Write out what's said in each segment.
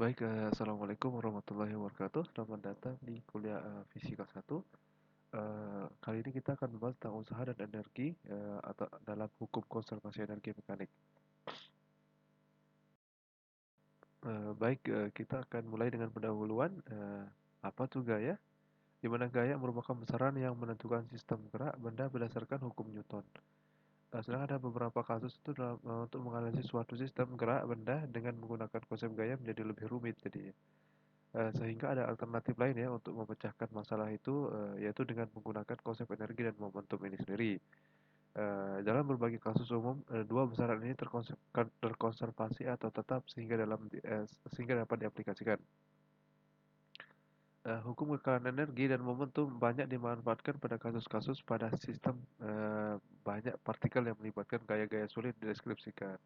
Baik, assalamualaikum warahmatullahi wabarakatuh. Selamat datang di kuliah Fisika 1. Kali ini kita akan membahas tentang usaha dan energi atau dalam hukum konservasi energi mekanik. Baik, kita akan mulai dengan pendahuluan. Apa tuh gaya? Di mana gaya merupakan besaran yang menentukan sistem gerak benda berdasarkan hukum Newton. Sedang ada beberapa kasus itu untuk menganalisis suatu sistem gerak benda dengan menggunakan konsep gaya menjadi lebih rumit. Jadi sehingga ada alternatif lain ya untuk memecahkan masalah itu, yaitu dengan menggunakan konsep energi dan momentum ini sendiri. Dalam berbagai kasus umum, dua besaran ini terkonservasi atau tetap sehingga dapat diaplikasikan. Hukum kekalahan energi dan momentum banyak dimanfaatkan pada kasus-kasus pada sistem banyak partikel yang melibatkan gaya-gaya sulit dideskripsikan.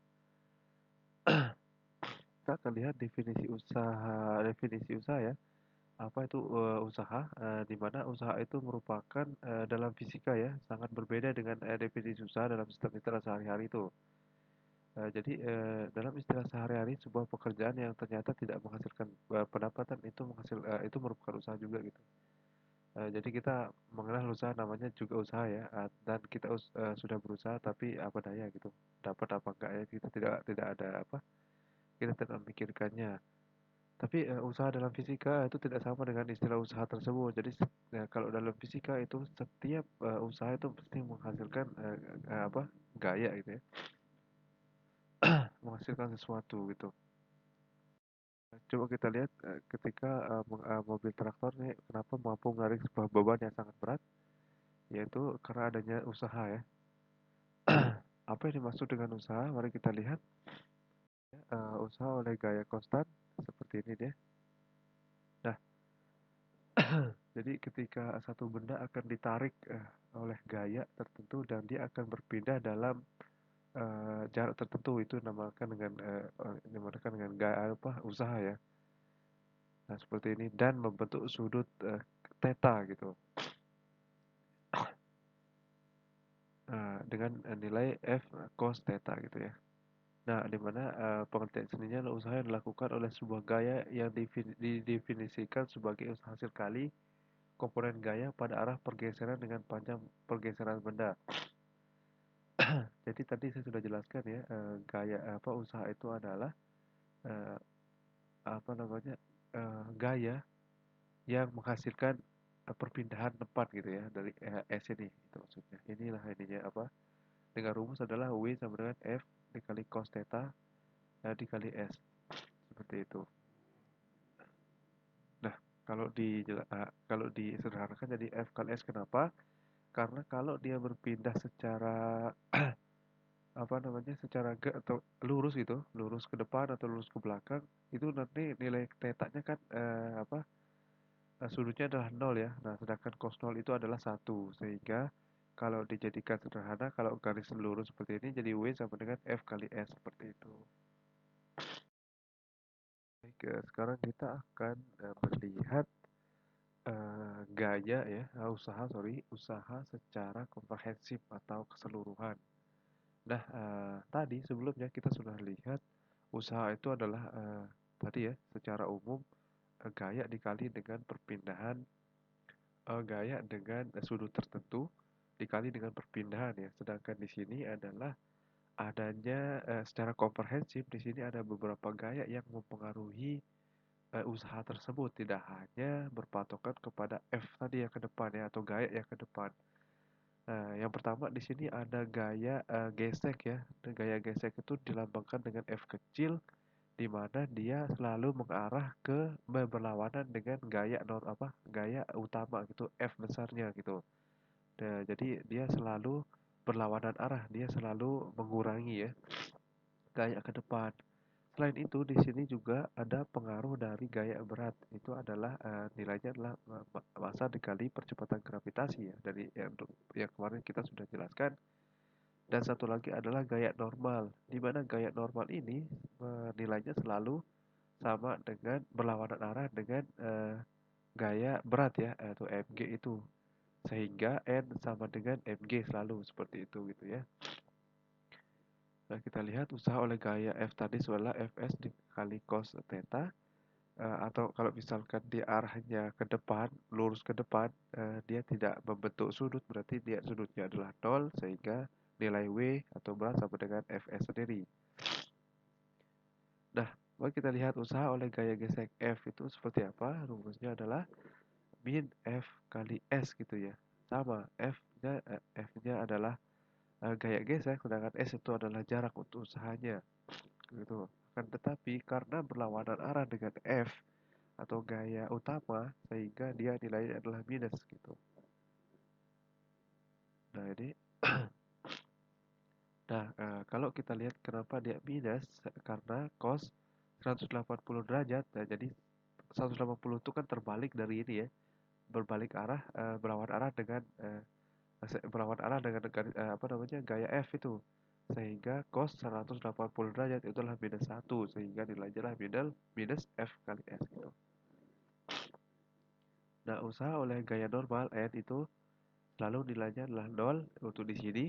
Kita akan lihat definisi usaha ya. Apa itu usaha? Di mana usaha itu merupakan dalam fisika ya sangat berbeda dengan definisi usaha dalam sistem istilah sehari-hari itu. Dalam istilah sehari-hari sebuah pekerjaan yang ternyata tidak menghasilkan pendapatan itu merupakan usaha juga gitu. Jadi kita mengenal usaha namanya juga usaha ya, dan kita sudah berusaha tapi apa daya gitu, dapat apa enggak ya kita tidak ada apa, kita tidak memikirkannya. Tapi, usaha dalam fisika itu tidak sama dengan istilah usaha tersebut. Jadi kalau dalam fisika itu setiap, usaha itu pasti menghasilkan, apa, gaya gitu ya, menghasilkan sesuatu gitu. Coba kita lihat, ketika, mobil traktor nih kenapa mampu menarik sebuah beban yang sangat berat, yaitu karena adanya usaha ya. Apa yang dimaksud dengan usaha? Mari kita lihat, usaha oleh gaya konstan seperti ini dia. Nah, jadi ketika satu benda akan ditarik oleh gaya tertentu dan dia akan berpindah dalam jarak tertentu itu dinamakan dengan gaya apa usaha ya. Nah, seperti ini dan membentuk sudut theta gitu. Dengan nilai F cos theta gitu ya. Nah, di mana pengertian seninya adalah usaha yang dilakukan oleh sebuah gaya yang didefinisikan sebagai usaha hasil kali komponen gaya pada arah pergeseran dengan panjang pergeseran benda. Jadi tadi saya sudah jelaskan ya, gaya apa usaha itu adalah eh, apa namanya gaya yang menghasilkan perpindahan tempat gitu ya dari S ini itu maksudnya. Inilah ininya apa? Dengan rumus adalah W sama dengan F dikali cos theta dikali S seperti itu. Nah, kalau disederhanakan jadi F kali S kenapa? Karena kalau dia berpindah secara apa namanya atau lurus gitu, lurus ke depan atau lurus ke belakang, itu nanti nilai tetanya kan sudutnya adalah nol ya. Nah, sedangkan cos nol itu adalah satu, sehingga kalau dijadikan sederhana, kalau garis lurus seperti ini jadi W sama dengan F kali S seperti itu. Baik, sekarang kita akan melihat gaya ya, usaha secara komprehensif atau keseluruhan. Nah, tadi sebelumnya kita sudah lihat usaha itu adalah tadi ya, secara umum gaya dikali dengan perpindahan gaya dengan sudut tertentu dikali dengan perpindahan ya. Sedangkan di sini adalah adanya secara komprehensif di sini ada beberapa gaya yang mempengaruhi usaha tersebut, tidak hanya berpatokan kepada F tadi yang ke depan ya atau gaya yang ke depan. Nah, yang pertama di sini ada gaya gesek ya. Dan gaya gesek itu dilambangkan dengan F kecil di mana dia selalu mengarah ke berlawanan dengan gaya utama gitu F besarnya gitu. Nah, jadi dia selalu berlawanan arah, dia selalu mengurangi ya gaya ke depan. Selain itu, di sini juga ada pengaruh dari gaya berat. Itu adalah nilainya adalah massa dikali percepatan gravitasi ya. Dari yang kemarin kita sudah jelaskan. Dan satu lagi adalah gaya normal. Di mana gaya normal ini nilainya selalu sama dengan berlawanan arah dengan gaya berat ya, atau mg itu. Sehingga n sama dengan mg selalu seperti itu gitu ya. Nah, kita lihat usaha oleh gaya F tadi adalah Fs dikali cos theta. atau kalau misalkan dia arahnya ke depan, lurus ke depan, dia tidak membentuk sudut, berarti dia sudutnya adalah nol, sehingga nilai W atau berat sama dengan Fs sendiri. Nah, mari kita lihat usaha oleh gaya gesek F itu seperti apa. Rumusnya adalah min F kali S gitu ya. Sama, F-nya adalah gaya gesek, sedangkan S itu adalah jarak untuk usahanya gitu. Akan tetapi karena berlawanan arah dengan F atau gaya utama, sehingga dia nilainya adalah minus gitu. Nah ini, nah kalau kita lihat kenapa dia minus, karena cos 180 derajat. Nah jadi 180 itu kan terbalik dari ini ya, berbalik arah, berlawan arah dengan berlawan arah dengan apa namanya, gaya F itu, sehingga cos 180 derajat itulah minus 1, sehingga nilainya adalah minus F kali S gitu. Nah, usaha oleh gaya normal N itu selalu nilainya adalah 0 untuk di sini.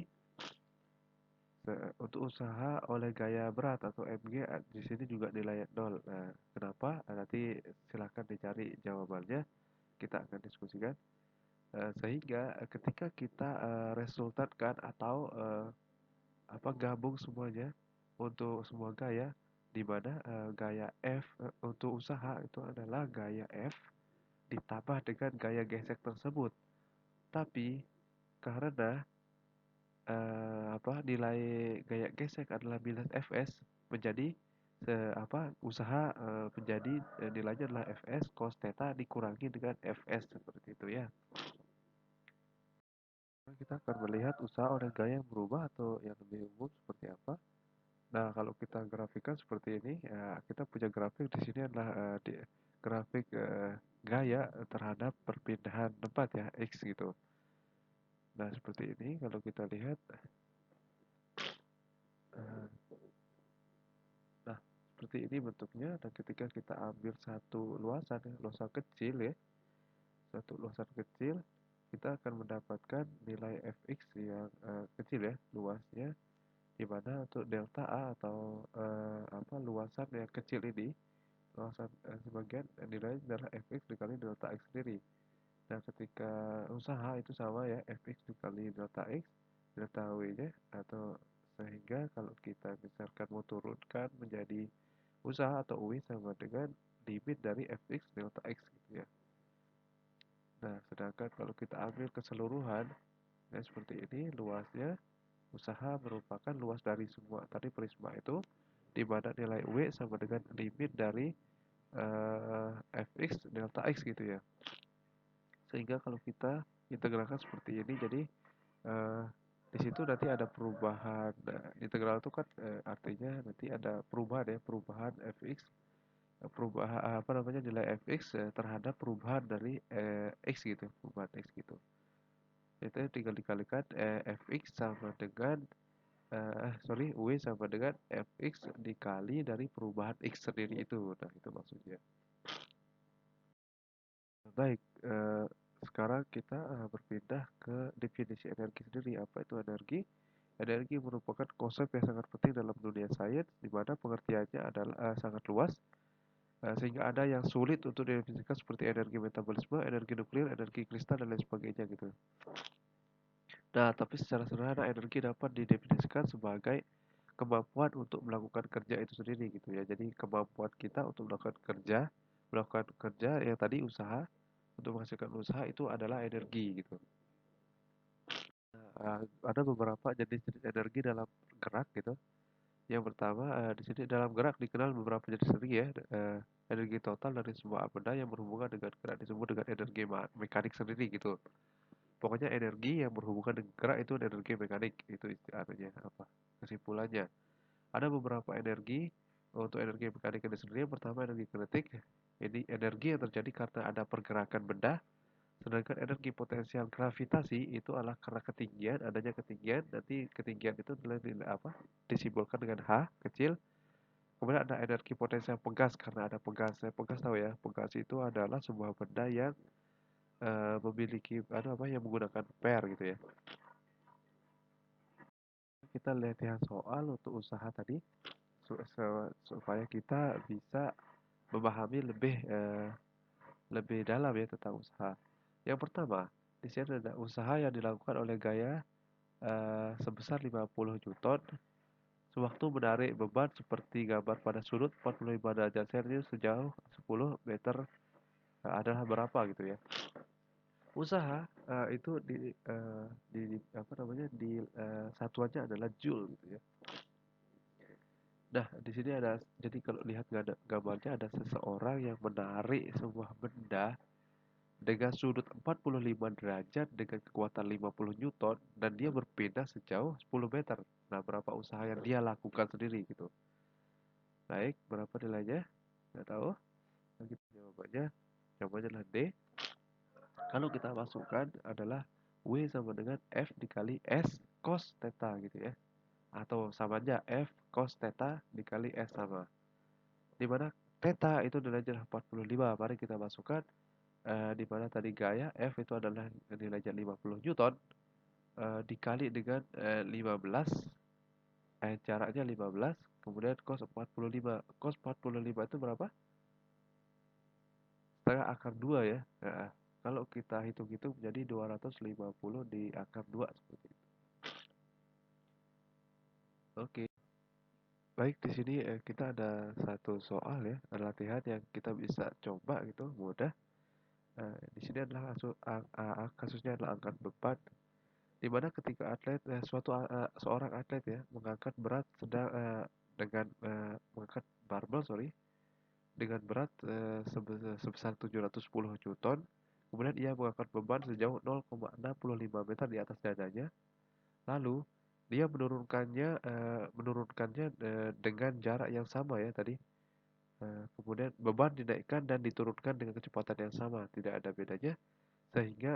Untuk usaha oleh gaya berat atau MG di sini juga nilainya 0. Nah, kenapa? Nanti silahkan dicari jawabannya, kita akan diskusikan. Sehingga ketika kita resultatkan atau apa, gabung semuanya untuk semua gaya, di mana gaya F untuk usaha itu adalah gaya F ditambah dengan gaya gesek tersebut. Tapi karena apa, nilai gaya gesek adalah minus Fs, menjadi usaha menjadi nilainya adalah Fs cos theta dikurangi dengan Fs, seperti itu ya. Kita akan melihat usaha oleh gaya yang berubah atau yang lebih umum seperti apa. Nah, kalau kita grafikan seperti ini, ya, kita punya grafik di sini adalah grafik gaya terhadap perpindahan tempat ya, X gitu. Nah, seperti ini kalau kita lihat. eh, nah, seperti ini bentuknya, dan ketika kita ambil satu luasan ya, luasan kecil ya, satu luasan kecil, kita akan mendapatkan nilai Fx yang kecil ya, luasnya, di mana untuk delta A atau apa, luasan yang kecil ini, luasan sebagian nilainya adalah Fx dikali delta X sendiri. Nah, ketika usaha itu sama ya, Fx dikali delta X, delta W-nya, atau sehingga kalau kita misalkan mau turunkan menjadi usaha atau W sama dengan limit dari Fx delta X gitu ya. Nah, sedangkan kalau kita ambil keseluruhan, ya seperti ini, luasnya usaha merupakan luas dari semua tadi prisma itu, di mana nilai W sama dengan limit dari Fx delta X gitu ya. Sehingga kalau kita integralkan seperti ini, jadi eh, di situ nanti ada perubahan. Integral itu kan artinya nanti ada perubahan ya, perubahan Fx, perubahan apa namanya, nilai Fx terhadap perubahan dari X gitu, perubahan X gitu. Itu tinggal dikalikan Fx sama dengan W sama dengan Fx dikali dari perubahan X sendiri itu. Nah, itu maksudnya. Baik, sekarang kita berpindah ke definisi energi sendiri. Apa itu energi? Energi merupakan konsep yang sangat penting dalam dunia sains, di mana pengertiannya adalah sangat luas, sehingga ada yang sulit untuk didefinisikan seperti energi metabolisme, energi nuklir, energi kristal, dan lain sebagainya gitu. Nah, tapi secara sederhana energi dapat didefinisikan sebagai kemampuan untuk melakukan kerja itu sendiri gitu ya. Jadi kemampuan kita untuk melakukan kerja yang tadi usaha, untuk menghasilkan usaha itu adalah energi gitu. Ada beberapa jenis-jenis energi dalam gerak gitu. Yang pertama, di sini dalam gerak dikenal beberapa jenis energi ya. Energi total dari sebuah benda yang berhubungan dengan gerak disebut dengan energi mekanik sendiri gitu. Pokoknya energi yang berhubungan dengan gerak itu energi mekanik, itu artinya apa? Kesimpulannya, ada beberapa energi. Untuk energi mekanik itu sendiri, yang pertama energi kinetik. Ini energi yang terjadi karena ada pergerakan benda. Sedangkan energi potensial gravitasi itu adalah karena ketinggian, adanya ketinggian. Nanti ketinggian itu adalah apa? Disimbolkan dengan H kecil. Kemudian ada energi potensial pegas karena ada pegas. Saya pegas tahu ya, pegas itu adalah sebuah benda yang memiliki apa, yang menggunakan per gitu ya. Kita lihat yang soal untuk usaha tadi, supaya kita bisa memahami lebih dalam ya tentang usaha. Yang pertama, di sini ada usaha yang dilakukan oleh gaya sebesar 50 Newton sewaktu menarik beban seperti gambar pada sudut 45 derajat Celcius sejauh 10 meter adalah berapa gitu ya. Usaha itu di apa namanya di satuannya adalah joule gitu ya. Nah, di sini ada jadi kalau lihat gambarnya ada seseorang yang menarik sebuah benda dengan sudut 45 derajat dengan kekuatan 50 Newton dan dia berpindah sejauh 10 meter. Nah, berapa usaha yang dia lakukan sendiri gitu. Baik, berapa nilainya? Nggak tahu. Nah, kita jawabannya adalah D. Kalau kita masukkan adalah W sama dengan F dikali S cos theta gitu ya. Atau sama aja F cos theta dikali S sama. Di mana theta itu nilainya adalah 45. Mari kita masukkan di mana tadi gaya F itu adalah nilainya 50 Newton dikali dengan 15 jaraknya 15 kemudian cos 45. Cos 45 itu berapa? Setengah akar 2 ya. Nah, kalau kita hitung-hitung menjadi 250 di akar 2 seperti itu. Oke. Baik, di sini kita ada satu soal ya, ada latihan yang kita bisa coba gitu, mudah. Di sini adalah kasusnya adalah angkat beban, di mana ketika seorang atlet ya mengangkat berat dengan mengangkat barbel dengan berat sebesar 710 Newton, kemudian ia mengangkat beban sejauh 0,65 meter di atas dadanya, lalu dia menurunkannya dengan jarak yang sama ya tadi. Kemudian beban dinaikkan dan diturunkan dengan kecepatan yang sama, tidak ada bedanya, sehingga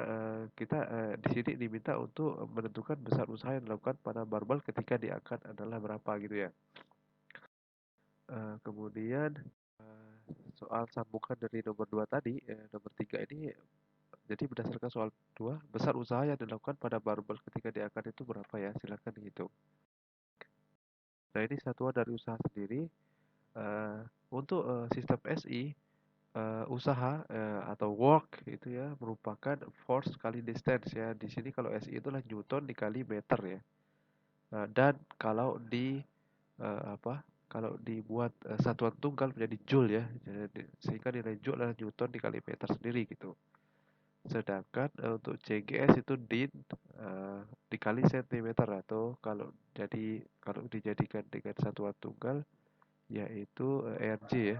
kita di sini diminta untuk menentukan besar usaha yang dilakukan pada barbel ketika diangkat adalah berapa gitu ya. Kemudian soal sambungan dari nomor 2 tadi, nomor 3 ini, jadi berdasarkan soal 2, besar usaha yang dilakukan pada barbel ketika diangkat itu berapa ya? Silakan dihitung. Nah, ini satuan dari usaha sendiri. Untuk sistem SI, usaha atau work itu ya merupakan force kali distance ya. Di sini kalau SI itu adalah Newton dikali meter ya. Dan kalau apa? Kalau dibuat satuan tunggal menjadi joule ya. Jadi, sehingga nilai joule adalah Newton dikali meter sendiri gitu. Sedangkan untuk CGS itu din dikali sentimeter atau kalau dijadikan dengan satuan tunggal yaitu RJ ya.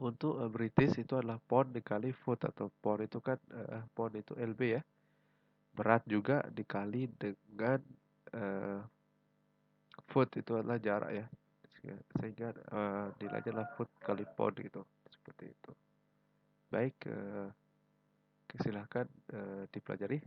Untuk British itu adalah pound dikali foot atau pound itu kan pound itu LB ya. Berat juga dikali dengan foot itu adalah jarak ya. Sehingga nilainya adalah foot kali pound gitu. Seperti itu. Baik, silahkan dipelajari.